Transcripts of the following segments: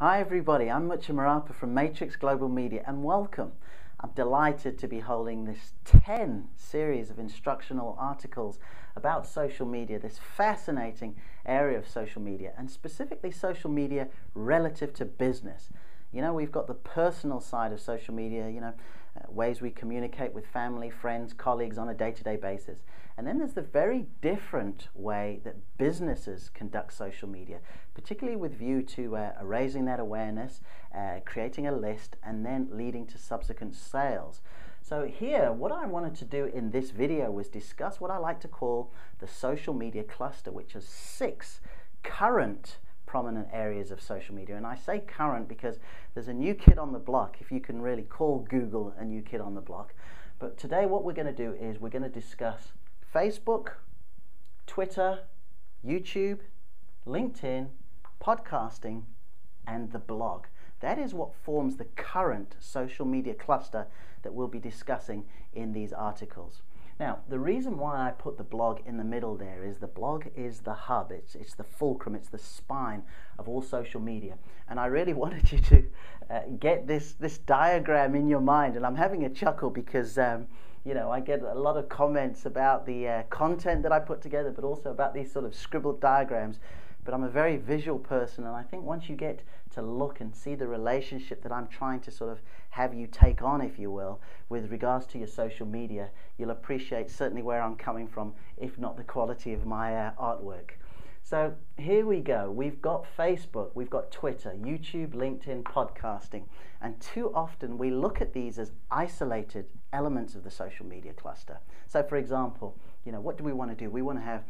Hi everybody, I'm Mucha Marapa from Matrix Global Media and welcome. I'm delighted to be holding this 10 series of instructional articles about social media, this fascinating area of social media, and specifically social media relative to business. You know, we've got the personal side of social media, ways we communicate with family, friends, colleagues on a day-to-day basis. And then there's the very different way that businesses conduct social media, particularly with view to raising that awareness, creating a list, and then leading to subsequent sales. So here, what I wanted to do in this video was discuss what I like to call the social media cluster, which is 6 current prominent areas of social media. And I say current because there's a new kid on the block, if you can really call Google a new kid on the block. But today what we're going to do is we're going to discuss Facebook, Twitter, YouTube, LinkedIn, podcasting, and the blog. That is what forms the current social media cluster that we'll be discussing in these articles. Now, the reason why I put the blog in the middle there is the blog is the hub, it's the fulcrum, it's the spine of all social media. And I really wanted you to get this diagram in your mind. And I'm having a chuckle because I get a lot of comments about the content that I put together, but also about these sort of scribbled diagrams. But I'm a very visual person, and I think once you get to look and see the relationship that I'm trying to sort of have you take on, if you will, with regards to your social media, you'll appreciate certainly where I'm coming from, if not the quality of my artwork. So here we go. We've got Facebook, we've got Twitter, YouTube, LinkedIn, podcasting, and too often we look at these as isolated elements of the social media cluster. So for example, what do we want to do? We want to have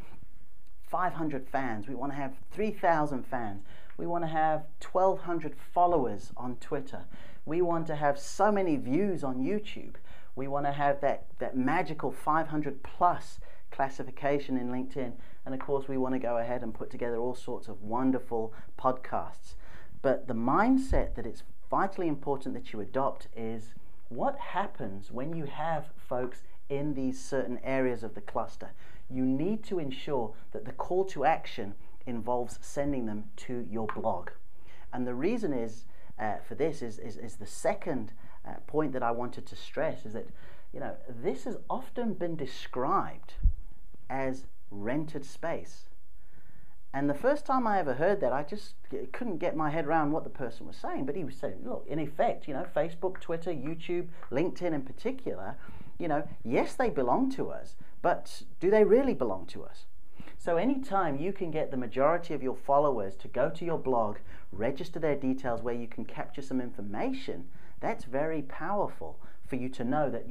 500 fans, we want to have 3,000 fans, we want to have 1,200 followers on Twitter, we want to have so many views on YouTube, we want to have that magical 500 plus classification in LinkedIn, and of course we want to go ahead and put together all sorts of wonderful podcasts. But the mindset that it's vitally important that you adopt is what happens when you have folks in these certain areas of the cluster. You need to ensure that the call to action involves sending them to your blog. And the reason is for this is the second point that I wanted to stress is that this has often been described as rented space. And the first time I ever heard that, I just couldn't get my head around what the person was saying. But he was saying, look, in effect, Facebook, Twitter, YouTube, LinkedIn in particular, yes, they belong to us, but do they really belong to us? So anytime you can get the majority of your followers to go to your blog, register their details where you can capture some information, that's very powerful for you to know that,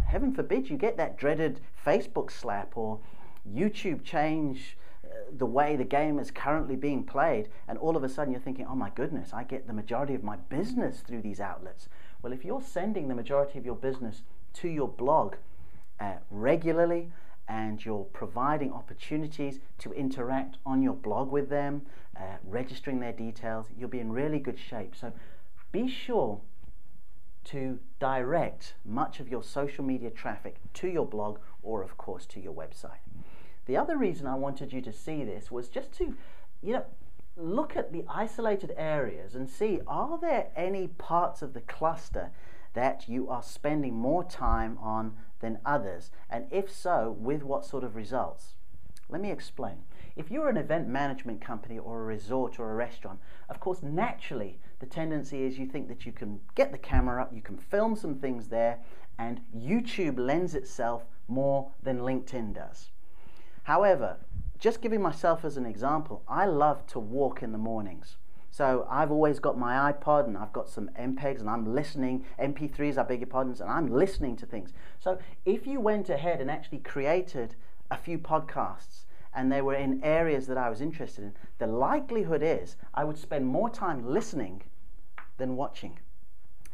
heaven forbid you get that dreaded Facebook slap or YouTube change the way the game is currently being played, and all of a sudden you're thinking, oh my goodness, I get the majority of my business through these outlets. Well, if you're sending the majority of your business to your blog regularly, and you're providing opportunities to interact on your blog with them, registering their details, you'll be in really good shape. So be sure to direct much of your social media traffic to your blog or of course to your website. The other reason I wanted you to see this was just to look at the isolated areas and see, are there any parts of the cluster that you are spending more time on than others? And if so, with what sort of results? Let me explain. If you're an event management company or a resort or a restaurant, of course, naturally, the tendency is you think that you can get the camera up, you can film some things there, and YouTube lends itself more than LinkedIn does. However, just giving myself as an example, I love to walk in the mornings. So I've always got my iPod and I've got some MPEGs and I'm listening, MP3s, I beg your pardons, and I'm listening to things. So if you went ahead and actually created a few podcasts and they were in areas that I was interested in, the likelihood is I would spend more time listening than watching.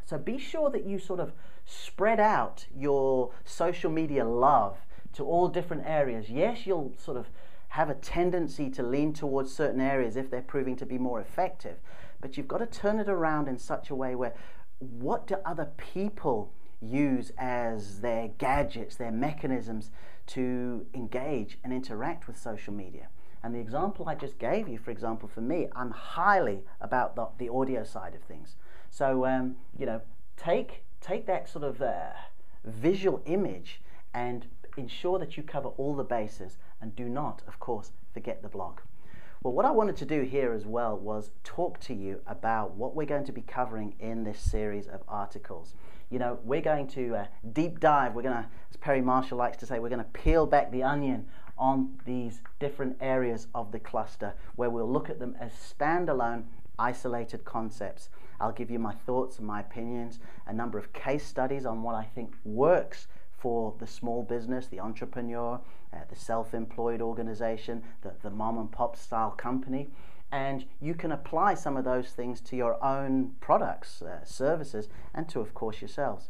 So be sure that you sort of spread out your social media love to all different areas. Yes, you'll sort of have a tendency to lean towards certain areas if they're proving to be more effective, but you've got to turn it around in such a way where what do other people use as their gadgets, their mechanisms to engage and interact with social media? And the example I just gave you, for example, for me, I'm highly about the audio side of things. So, you know, take that sort of visual image and ensure that you cover all the bases, and do not, of course, forget the blog. Well, what I wanted to do here as well was talk to you about what we're going to be covering in this series of articles. You know, we're going to deep dive, we're going to, as Perry Marshall likes to say, we're going to peel back the onion on these different areas of the cluster, where we'll look at them as standalone, isolated concepts. I'll give you my thoughts and my opinions, a number of case studies on what I think works for the small business, the entrepreneur, the self-employed organization, the mom and pop style company. And you can apply some of those things to your own products, services, and to, of course, yourselves.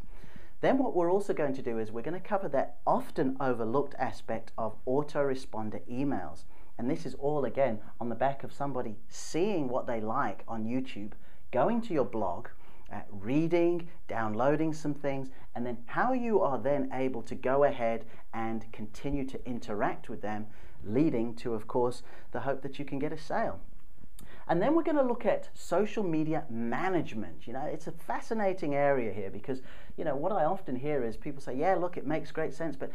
Then what we're also going to do is we're going to cover that often overlooked aspect of autoresponder emails. And this is all, again, on the back of somebody seeing what they like on YouTube, going to your blog, reading, downloading some things, and then how you are then able to go ahead and continue to interact with them, leading to, of course, the hope that you can get a sale. And then we're going to look at social media management. You know, it's a fascinating area here because, you know, what I often hear is people say, yeah, look, it makes great sense, but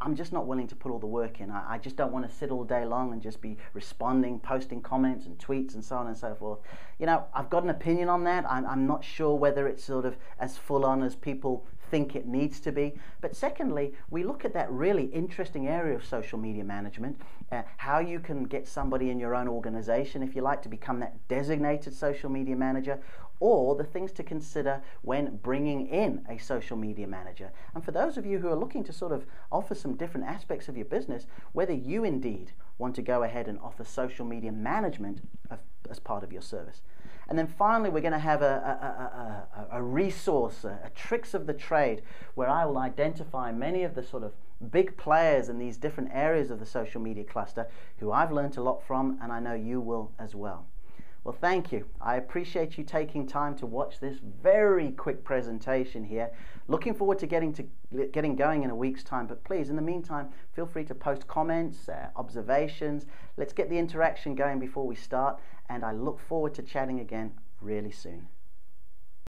I'm just not willing to put all the work in. I just don't want to sit all day long and just be responding, posting comments and tweets and so on and so forth. You know, I've got an opinion on that. I'm not sure whether it's sort of as full on as people think it needs to be. But secondly, we look at that really interesting area of social media management, how you can get somebody in your own organization, if you like, to become that designated social media manager, or the things to consider when bringing in a social media manager. And for those of you who are looking to sort of offer some different aspects of your business, whether you indeed want to go ahead and offer social media management as part of your service. And then finally, we're going to have a resource, a tricks of the trade, where I will identify many of the sort of big players in these different areas of the social media cluster who I've learned a lot from, and I know you will as well. Well, thank you. I appreciate you taking time to watch this very quick presentation here. Looking forward to getting going in a week's time, but please, in the meantime, feel free to post comments, observations. Let's get the interaction going before we start, and I look forward to chatting again really soon.